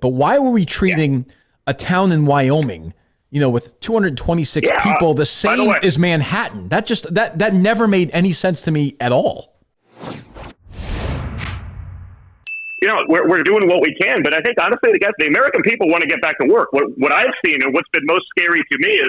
but why were we treating a town in Wyoming, with 226 people, the same as Manhattan? That never made any sense to me at all. We're doing what we can, but I think honestly, the American people want to get back to work. What I've seen and what's been most scary to me is,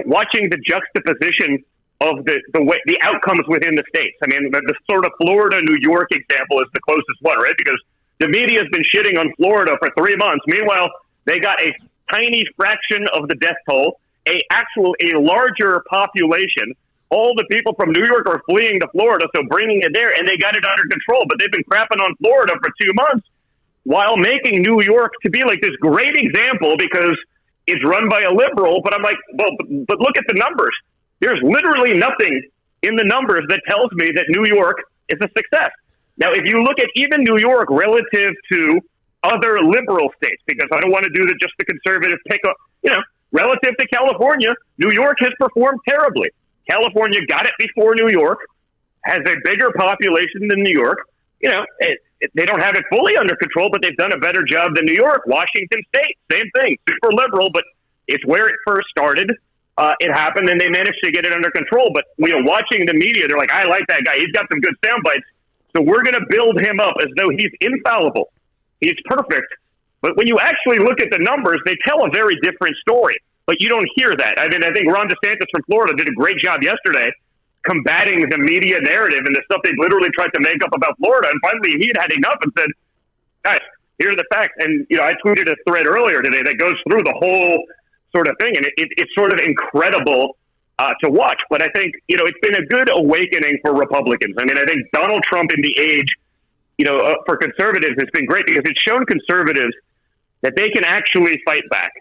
watching the juxtaposition of the outcomes within the states. I mean, the sort of Florida, New York example is the closest one, right? Because the media has been shitting on Florida for 3 months. Meanwhile, they got a tiny fraction of the death toll, a larger population. All the people from New York are fleeing to Florida, so bringing it there, and they got it under control. But they've been crapping on Florida for 2 months while making New York to be like this great example because it's run by a liberal. But I'm like, but look at the numbers. There's literally nothing in the numbers that tells me that New York is a success. Now, if you look at even New York relative to other liberal states, because I don't want to do just the conservative pickup, relative to California, New York has performed terribly. California got it before New York, has a bigger population than New York. They don't have it fully under control, but they've done a better job than New York. Washington State, same thing, super liberal, but it's where it first started. It happened, and they managed to get it under control. But watching the media, they're like, I like that guy. He's got some good sound bites. So we're going to build him up as though he's infallible. He's perfect. But when you actually look at the numbers, they tell a very different story. But you don't hear that. I mean, I think Ron DeSantis from Florida did a great job yesterday combating the media narrative and the stuff they literally tried to make up about Florida. And finally, he had enough and said, guys, here are the facts. And, I tweeted a thread earlier today that goes through the whole sort of thing. And it's sort of incredible to watch. But I think, it's been a good awakening for Republicans. I mean, I think Donald Trump in the age, for conservatives has been great because it's shown conservatives that they can actually fight back.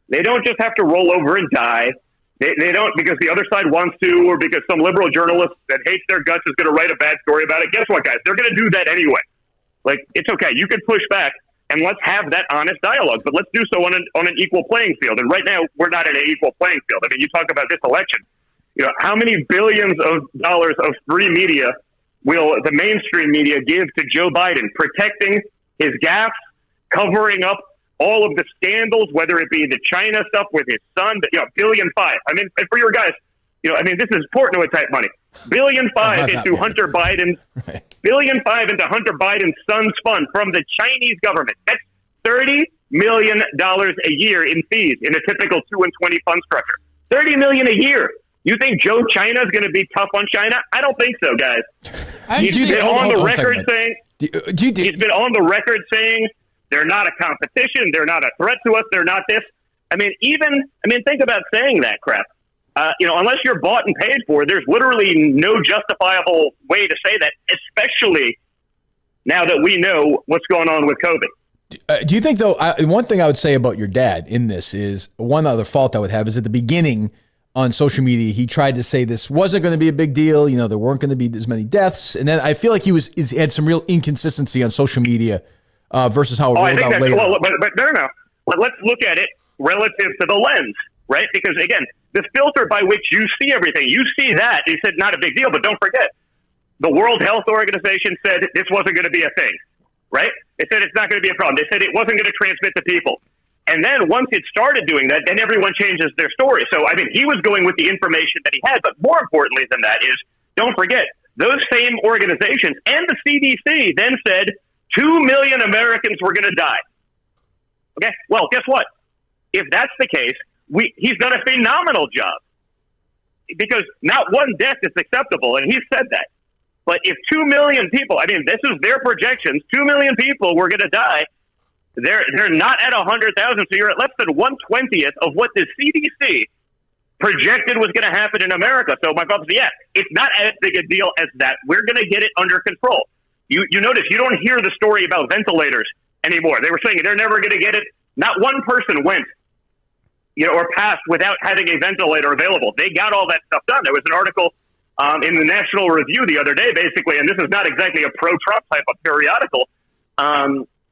They don't just have to roll over and die. They don't because the other side wants to or because some liberal journalist that hates their guts is going to write a bad story about it. Guess what, guys? They're going to do that anyway. Like, it's okay. You can push back, and let's have that honest dialogue. But let's do so on an equal playing field. And right now, we're not at an equal playing field. I mean, you talk about this election. How many billions of dollars of free media will the mainstream media give to Joe Biden, protecting his gaffes, covering up all of the scandals, whether it be the China stuff with his son, $1.5 billion. I mean, and for your guys, this is Portnoy type money. $1.5 billion into Hunter Biden's $1.5 billion into Hunter Biden's son's fund from the Chinese government. That's $30 million a year in fees in a typical 2 and 20 fund structure. $30 million a year. You think Joe China is going to be tough on China? I don't think so, guys. He's been on the record saying they're not a competition. They're not a threat to us. They're not this. Think about saying that crap. Unless you're bought and paid for, there's literally no justifiable way to say that, especially now that we know what's going on with COVID. Do you think, though, one thing I would say about your dad in this is one other fault I would have is at the beginning on social media, he tried to say this wasn't going to be a big deal. There weren't going to be as many deaths. And then I feel like he had some real inconsistency on social media versus how it rolled out later. But no. Well, let's look at it relative to the lens, right? Because, again, the filter by which you see everything, you see that. He said not a big deal, but don't forget, the World Health Organization said this wasn't going to be a thing, right? They said it's not going to be a problem. They said it wasn't going to transmit to people. And then once it started doing that, then everyone changes their story. So, he was going with the information that he had. But more importantly than that is, don't forget, those same organizations and the CDC then said 2 million Americans were going to die. Okay? Well, guess what? If that's the case, he's done a phenomenal job. Because not one death is acceptable, and he said that. But if 2 million people, this is their projections, 2 million people were going to die, they're not at 100,000, so you're at less than 1/20th of what the CDC projected was going to happen in America. So my thought is, it's not as big a deal as that. We're going to get it under control. You notice you don't hear the story about ventilators anymore. They were saying they're never going to get it. Not one person went, or passed without having a ventilator available. They got all that stuff done. There was an article in the National Review the other day, basically, and this is not exactly a pro-Trump type of periodical.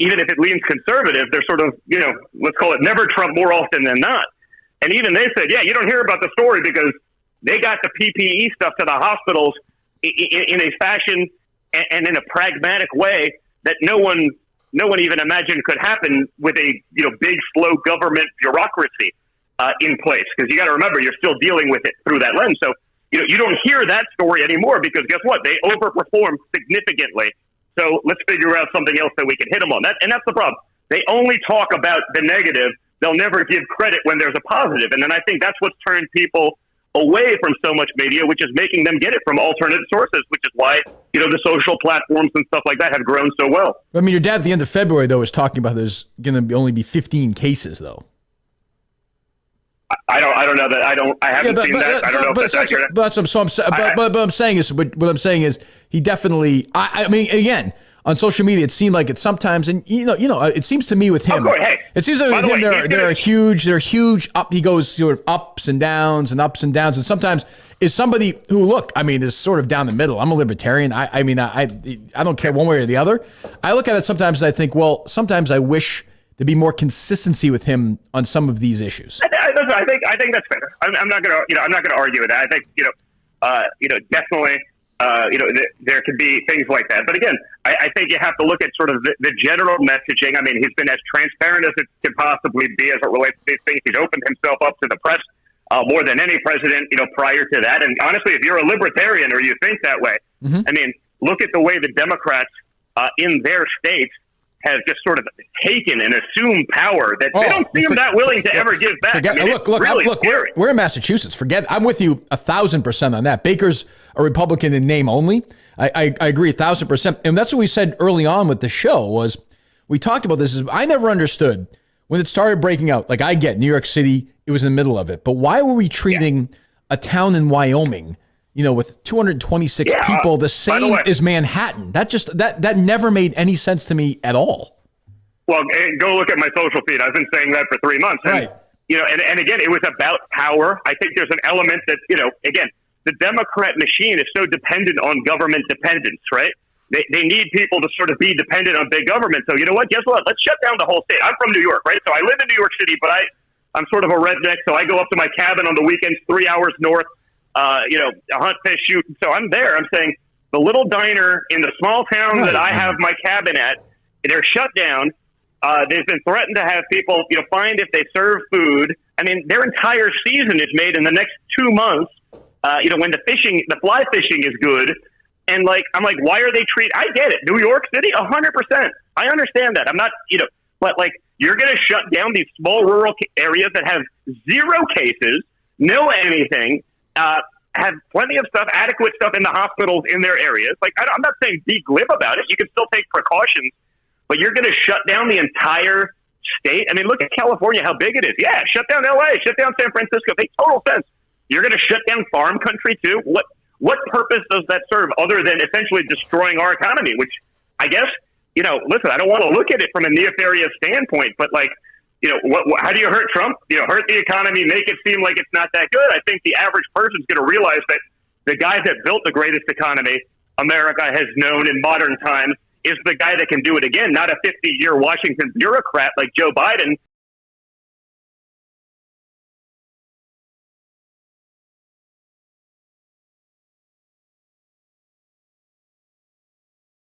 Even if it leans conservative, they're sort of, let's call it never Trump more often than not. And even they said, you don't hear about the story because they got the PPE stuff to the hospitals in a fashion and in a pragmatic way that no one no one even imagined could happen with a big, slow government bureaucracy in place. Because you got to remember, you're still dealing with it through that lens. So you don't hear that story anymore because guess what? They overperformed significantly. So let's figure out something else that we can hit them on. And that's the problem. They only talk about the negative. They'll never give credit when there's a positive. And then I think that's what's turned people away from so much media, which is making them get it from alternative sources, which is why, the social platforms and stuff like that have grown so well. I mean, your dad at the end of February, though, was talking about there's going to only be 15 cases, though. I don't know that. I haven't seen that. I don't know if that's accurate. But what I'm saying is he definitely, I mean, again, on social media, it seemed like it sometimes, and it seems to me with him. It seems like with him there are huge up. He goes sort of ups and downs, and sometimes is somebody who is sort of down the middle. I'm a libertarian. I don't care one way or the other. I look at it sometimes and I think, well, sometimes I wish there'd be more consistency with him on some of these issues. I think that's fair. I'm not gonna argue with that. I think definitely. There could be things like that. But again, I think you have to look at sort of the general messaging. I mean, he's been as transparent as it can possibly be as it relates to these things. He's opened himself up to the press more than any president, prior to that. And honestly, if you're a libertarian or you think that way, I mean, look at the way the Democrats in their states have just sort of taken and assumed power that they don't seem that willing to ever give back. We're in Massachusetts. I'm with you 1,000% on that. Baker's a Republican in name only. I agree 1,000%. And that's what we said early on with the show was we talked about this. I never understood when it started breaking out. Like I get New York City, it was in the middle of it. But why were we treating a town in Wyoming, with 226 people, the same as Manhattan? That never made any sense to me at all. Well, go look at my social feed. I've been saying that for 3 months. And, right. And again, it was about power. I think there's an element that, again, the Democrat machine is so dependent on government dependence, right? They need people to sort of be dependent on big government. So you know what? Guess what? Let's shut down the whole state. I'm from New York, right? So I live in New York City, but I'm sort of a redneck. So I go up to my cabin on the weekends, 3 hours north. Hunt, fish, shoot. So I'm there. I'm saying the little diner in the small town that I have my cabin at, they're shut down. They've been threatened to have people, fined if they serve food. I mean, their entire season is made in the next 2 months. When the fly fishing is good. And I'm like, why are they I get it. New York City, 100%. I understand that. I'm not, but you're going to shut down these small rural areas that have 0 cases, no anything, have plenty of stuff, adequate stuff in the hospitals in their areas. I'm not saying be glib about it. You can still take precautions, but you're going to shut down the entire state. I mean, look at California, how big it is. Yeah, shut down LA, shut down San Francisco. It makes total sense. You're going to shut down farm country too. What purpose does that serve other than essentially destroying our economy? Which I guess, listen, I don't want to look at it from a nefarious standpoint, but how do you hurt Trump? Hurt the economy, make it seem like it's not that good. I think the average person's going to realize that the guy that built the greatest economy America has known in modern times is the guy that can do it again, not a 50-year Washington bureaucrat like Joe Biden